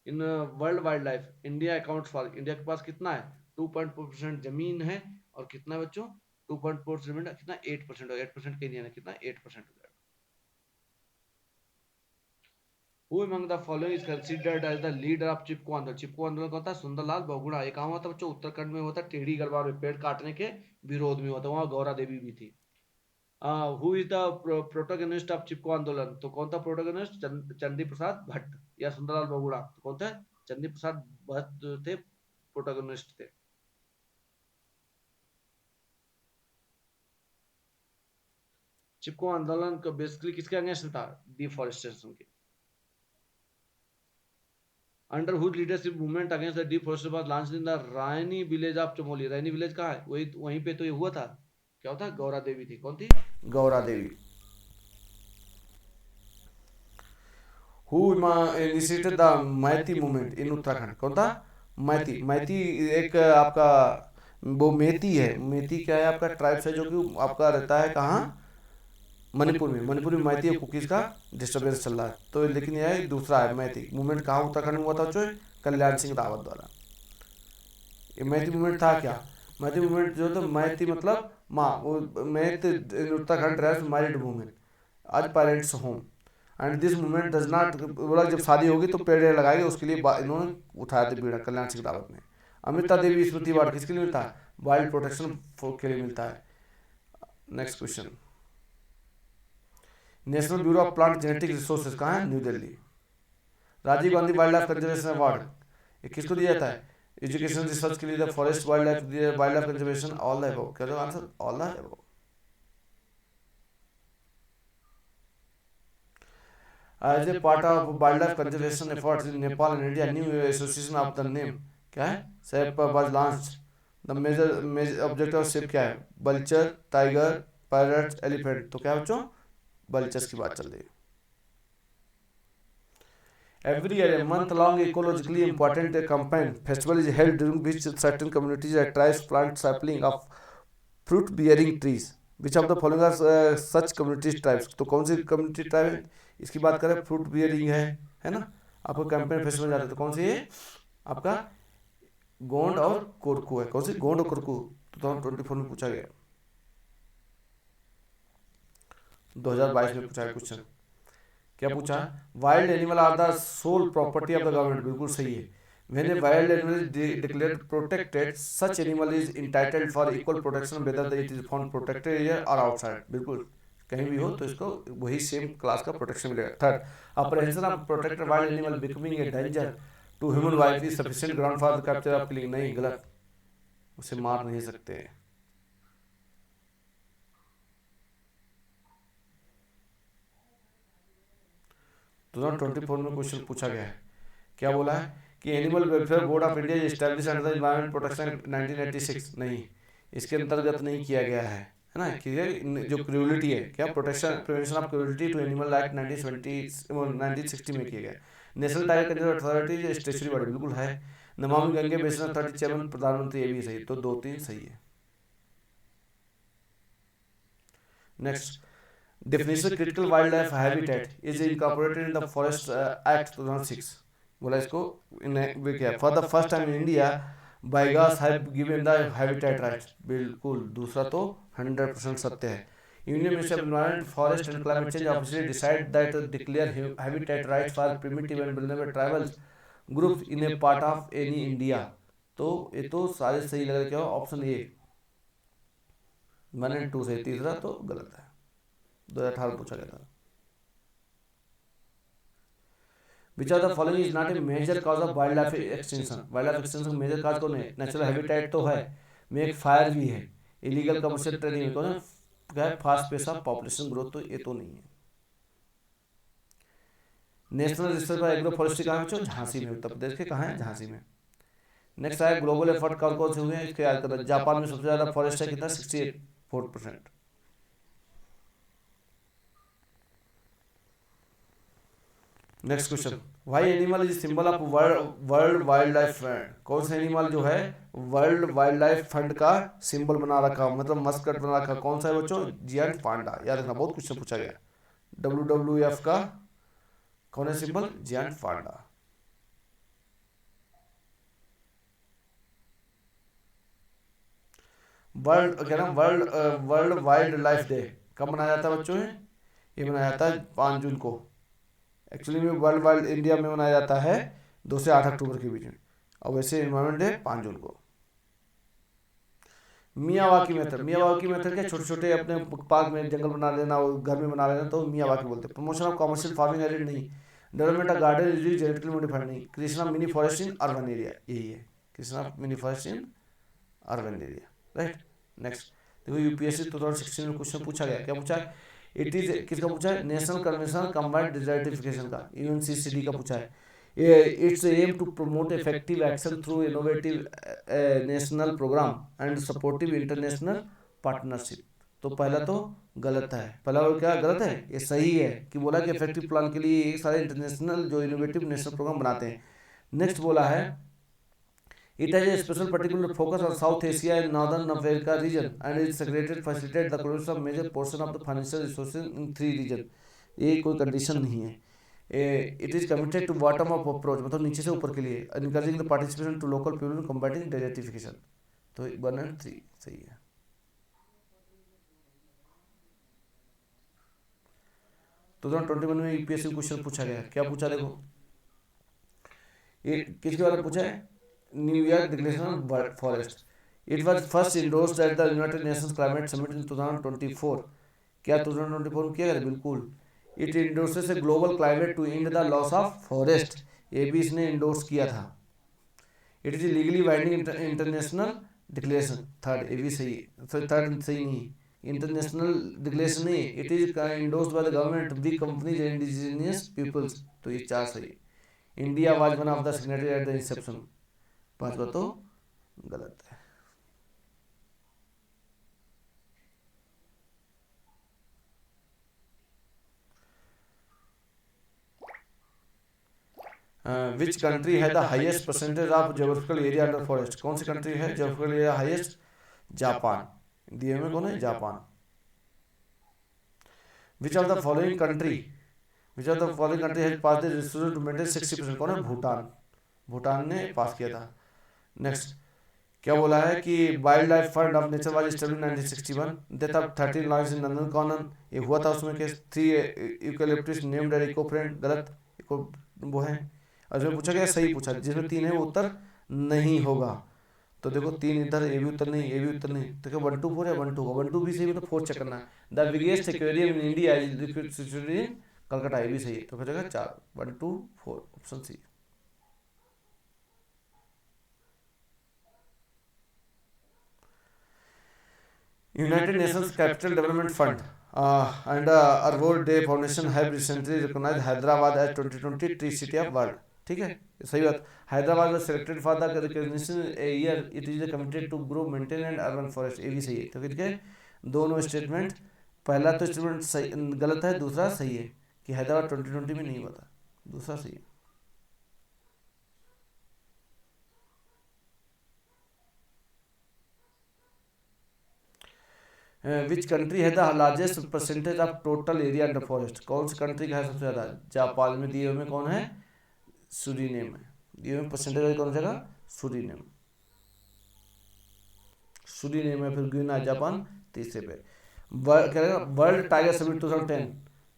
in world wild life India account for, India के पास कितना है? 2.4% जमीन है। और कितना बच्चों? 2.4 जमीन कितना? 8% हो। 8% के नहीं है कितना? 8% हो जाएगा। Who among the following is considered as the leader of चिपको आंदोलन? चिपको आंदोलन कौन था? सुंदरलाल बहुगुणा। ये कहाँ हुआ था बच्चों? उत्तराखंड में हुआ था, टेढ़ी गढ़वाल में, पेड़ काटने के विरोध में हुआ था। वहां गौरा देवी भी थी। Who is the protagonist of Chipko Andolan? तो कौन था प्रोटोगनिस्ट? चंदी प्रसाद भट्ट या सुंदरलाल बहुगुणा? तो कौन था? चंदी प्रसाद भट्ट जो थे प्रोटोगनिस्ट थे। चिपको आंदोलन का बेसिकली किसके अगेंस्ट था? डिफॉरेस्टेशन के। Under whose leadership movement against the deforestation was launched in the Rani village of Chamoli? Rani village कहाँ है? वही वहीं पे तो ये हुआ था। क्या होता? गौरा देवी थी। कौन थी? Gaura Devi. Who initiated the Maiti movement in Uttarakhand? कौन था? मैती। मैती एक आपका वो मेती है। मेती क्या है? आपका ट्राइब्स है जो कि आपका रहता है कहाँ? मणिपुर में। मणिपुर में मैती और कुकीज का डिस्टर्बेंस चल रहा है। तो लेकिन यह दूसरा है। मैती मूवमेंट कहाँ उत्तराखंड में हुआ था बच्चों? कल्याण सिंह रावत द्वारा। ये मैती मूवमेंट था क्या? मैती मूवमेंट जो तो मैती मतलब माँ, वो मैत उत्तराखंड ट्राइब्स मैरिड वुमेन आज parents home and this movement does not, बोला जब शादी होगी तो पेड़ लगाएंगे, उसके लिए इन्होंने उठाया था बीड़ा कल्याण सिंह रावत ने। अमृता देवी स्मृति अवार्ड किसके लिए मिलता है? वाइल्ड प्रोटेक्शन के लिए मिलता है। Next question, national bureau of plant genetic resources कहाँ है? New Delhi. Rajiv Gandhi wild life conservation award ये किसको दिया जाता है? एजुकेशन रिसर्च के लिए, forest wild life conservation, all the above. क्या होगा answer? All the above. As a part of wildlife conservation efforts in Nepal and India, new association of the name क्या है? SEP was launched. The major objective of SEP क्या है? Vulture, tiger, parrots, elephant। तो क्या बच्चों? vultures की बात चल रही है। Every year, a month-long ecologically important campaign festival is held during which certain communities and tribes plant sapling of fruit-bearing trees. Which of the following are such communities tribes? तो कौन सी कम्युनिटी ट्राइब है? इसकी बात करें, fruit bearing है ना। आपको campaign festival जाते हैं तो कौन सी है? आपका गोंड और कोरकू है। कौन सी? गोंड और कोरकू 2024 में पूछा गया, 2022 में पूछा गया क्वेश्चन। क्या पूछा है? Wild animal are the sole property of the government, बिल्कुल सही है। When a wild animal is declared protected such animal is entitled for equal protection whether it is found protected area और आउटसाइड, बिल्कुल कहीं भी हो तो इसको वही सेम क्लास का प्रोटेक्शन मिलेगा। Third, apprehension of protected wild animal becoming a danger to human life is sufficient ground for the capture of killing, नहीं, गलत, उसे मार नहीं सकते। 2024 में क्वेश्चन पूछा गया है, क्या बोला है कि animal welfare board of India establish under the environment protection act 1986, नहीं, इसके अंतर्गत नहीं किया गया है ना, कि जो क्रूलिटी है, क्या protection prevention of cruelty to animal act 1960 में किया गया। National tiger conservation authority statutory body, बिल्कुल है। Namami Gange basin authority chairman प्रधानमंत्री, ये भी सही, तो 2-3 सही है। Next, definition critical wildlife habitat is incorporated in the forest act 2006, बोला इसको क्या, for the first time in India biogas have given the habitat rights, बिल्कुल, दूसरा तो 100% सत्य है। Union ministry of environment forest and climate change officially decide that declare habitat rights for primitive and vulnerable tribals groups in a part of any India, तो ये तो सारे सही लग रहे, क्या ऑप्शन ए 1 और 2 से, तीसरा तो गलत है। 2018 पूछा गया था। Which of the following is not a major cause of wild life extension, wild life extension major cause कौन है? नेचुरल हैबिटेट तो है, मेक फायर भी है, इलीगल कमर्शियल ट्रेडिंग कौन है, क्या है, fast pace of population growth, तो ये तो नहीं है। National research for agro forestry कहाँ है? झांसी में, उत्तर प्रदेश के कहाँ है? झांसी में। नेक्स्ट है ग्लोबल एफर्ट कौन कौन से हुए हैं, इसके याद करना। जापान में सबसे ज्यादा फॉरेस्ट है, कितना? 68%। Next question, why animal is symbol of world wild life fund, कौन सा एनिमल जो है वर्ल्ड वाइल्ड लाइफ फंड का सिंबल बना रखा, मतलब मस्कट बना रखा, कौन सा है बच्चों? जियांट पांडा, याद रखना, बहुत क्वेश्चन पूछा गया। WWF का कौन है सिंबल? जियांट पांडा। वर्ल्ड क्या नाम, वर्ल्ड वाइल्ड लाइफ डे कब मनाया जाता है बच्चों? ये मनाया जाता है 5 जून को। एक्चुअली में वर्ल्ड वाइल्ड इंडिया में मनाया जाता है 2 से 8 अक्टूबर के बीच में, और वैसे एनवायरमेंट डे 5 जून को। मियावाकी मेथड, मियावाकी मेथड क्या, छोटे छोटे अपने पार्क में जंगल बना लेना और घर में बना लेना, तो मियावाकी बोलते हैं। Promotion of commercial farming area, नहीं। Development of garden is genetically modified, नहीं। Creation of mini forest in urban area, यही है, creation of mini forest in urban area, right. Next देखो, यूपीएससी 2016 में क्वेश्चन पूछा गया, क्या पूछा है? इट इज किसका पूछा है? नेशनल कन्वेंशन कंबाइंड डिजर्टिफिकेशन का, यूएनसीसीडी का पूछा है। Its aim to promote effective action through innovative national programme and supportive international partnership, तो पहला तो गलत है, पहला और क्या गलत है? ये सही है कि बोला कि इफेक्टिव प्लान के लिए सारे इंटरनेशनल जो इनोवेटिव नेशनल प्रोग्राम बनाते हैं। नेक्स्ट बोला है, it has a special particular focus on South Asia and Northern Africa region and is segregated facilitate the collaboration of major portion of the financial resources in 3 region, ये कोई condition नहीं है। It is committed to bottom up approach, मतलब नीचे से ऊपर के लिए, encouraging the participation to local people in combating desertification, तो 1 और 3 सही है। तो 2021 में यूपीएससी क्वेश्चन पूछा गया, क्या पूछा? देखो, ये किसके बारे में पूछा है? New York declaration on forest, it was first endorsed at the United Nations climate summit in 2024, क्या 2024 में किया गया? बिल्कुल। It endorses a global climate to end the loss of forest, ये भी इसने इंडोर्स किया था। It is legally binding international declaration, third, ये भी सही, थर्ड सही नहीं, इंटरनेशनल डिक्लेरेशन नहीं, it is endorsed by the government, big companies and indigenous peoples, तो ये 4 सही। India was one of the signatory at the inception, 5वां तो गलत है। विच कंट्री है the highest percentage of geographical area under forest, कौन सी कंट्री है ज्योग्राफिकल एरिया हाईएस्ट? जापान, दिए में कौन है? Japan. Which of the following country, which of the following country has pass the resolution to maintain 60%, कौन है? भूटान, भूटान ने पास किया था। नेक्स्ट, क्या बोला है कि wild life fund of nature was established 1961, death of 13 lions in Nandankanan, ये हुआ था उसमें के 3 eucalyptus named as eco friend, गलत, इको वो है। और इसमें पूछा गया सही पूछा, जिसमें 3 है वो उत्तर नहीं होगा। तो देखो 3 इधर, ये भी उत्तर नहीं, ये भी उत्तर नहीं, तो 1 2 4 या 1 2 1 2 भी सही, मतलब 4 चेक करना है। The biggest aquarium in India is situated in Calcutta, ये भी सही है। तो हो जाएगा 4 1 2 4 option C. United Nations Capital Development Fund and Arvor Day Foundation have recently recognized Hyderabad as 2020 Tree City of World. ठीक है, सही बात। Hyderabad was selected for the recognition a year it is committed to grow, maintain and urban forest, ये भी सही है। तो ठीक है, दोनों स्टेटमेंट, पहला तो स्टेटमेंट सही गलत है, दूसरा सही है कि हैदराबाद 2020 में नहीं हुआ था, दूसरा सही है। विच कंट्री है the largest percentage of total area under forest, कौन सी कंट्री का है सबसे ज़्यादा? जापान में दिए हुए कौन है? सूरीनेम है, दिए हुए परसेंटेज कौन सा जगह? सूरीनेम, सूरीनेम है। फिर गुयाना, जापान तीसरे पे। वर्ल्ड टाइगर समिट 2010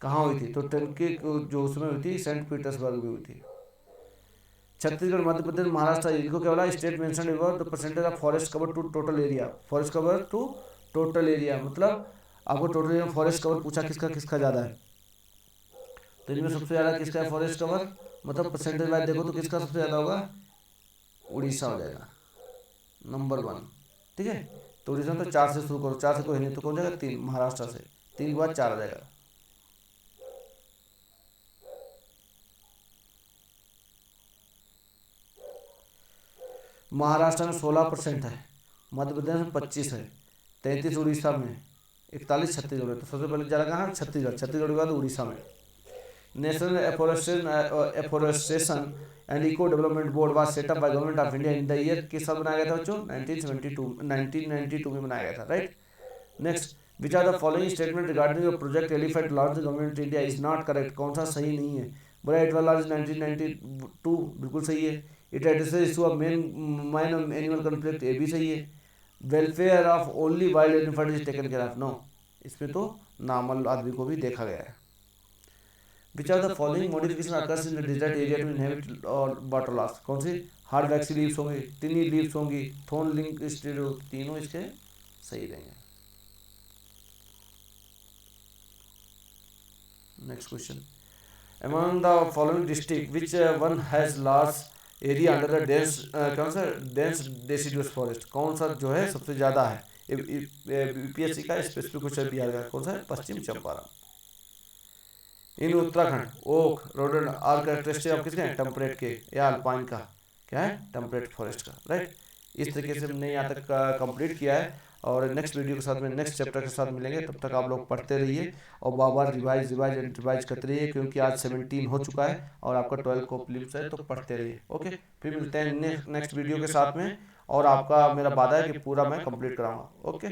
कहाँ हुई थी? तो 10 की जो उसमें हुई थी सेंट पीटर्सबर्ग में हुई थी। छत्तीसगढ़, मध्य प्रदेश, महाराष्ट्र, इनको क्या बोला? State mention about the percentage of forest cover to total area, forest cover to total area, मतलब आपको टोटल एरिया फॉरेस्ट कवर पूछा किसका किसका ज़्यादा है, तो इनमें सबसे ज़्यादा किसका है फॉरेस्ट कवर, मतलब परसेंटेज वाइज देखो तो किसका सबसे ज़्यादा होगा? उड़ीसा हो जाएगा नंबर 1। ठीक है, तो उड़ीसा तो 4 से शुरू करो, 4 से कोई नहीं तो कौन जाएगा? 3, महाराष्ट्र से, 3 के बाद 4 आ जाएगा। महाराष्ट्र में 16% है, मध्य प्रदेश में 25 है, 33 उड़ीसा में, 41 छत्तीसगढ़ में। तो सबसे पहले जा रहा है छत्तीसगढ़, छत्तीसगढ़ के बाद उड़ीसा में। National afforestation and eco development board was set up by government of India in the year, किस साल बनाया गया था बच्चों? 1992 में बनाया गया था, right. Next, which are the following statement regarding your project elephant launch government India is not correct, कौन सा सही नहीं है? बोला इट वाज लॉन्च 1992, बिल्कुल सही है। It addresses issue of man animal conflict, ये भी सही है। Welfare of only wild elephant is taken care of, no, इसमें तो नामल आदमी को भी देखा गया है। Which are the following modification occurs in the desert area to inhabit और वाटर लॉस, कौन सी? हार्ड वैक्सी लीव्स होंगी, टिनी लीव्स होंगी, थोन लिंक स्टीरो, तीनों इसके सही रहेंगे। Next question, among the following district which one has large area under the dense, कौन सा? डेंस डेसिडुअस फॉरेस्ट, कौन सा जो है सबसे ज़्यादा है? यूपीएससी का स्पेसिफिक क्वेश्चन दिया गया, कौन सा है? Paschim Champaran. In Uttarakhand oak rhododendron are characteristic of किसके? टेम्परेट के या अल्पाइन का, क्या है? टेम्परेट फॉरेस्ट का, राइट। इस तरीके से हमने यहाँ तक कंप्लीट किया है, और नेक्स्ट वीडियो के साथ में नेक्स्ट चैप्टर के साथ मिलेंगे। तब तक आप लोग पढ़ते रहिए और बार बार रिवाइज करते रहिए, क्योंकि आज 17 हो चुका है और आपका 12 को प्रीलिम्स है, तो पढ़ते रहिए। ओके, फिर मिलते हैं नेक्स्ट वीडियो के साथ में, और आपका मेरा वादा है कि पूरा मैं कंप्लीट कराऊंगा। ओके।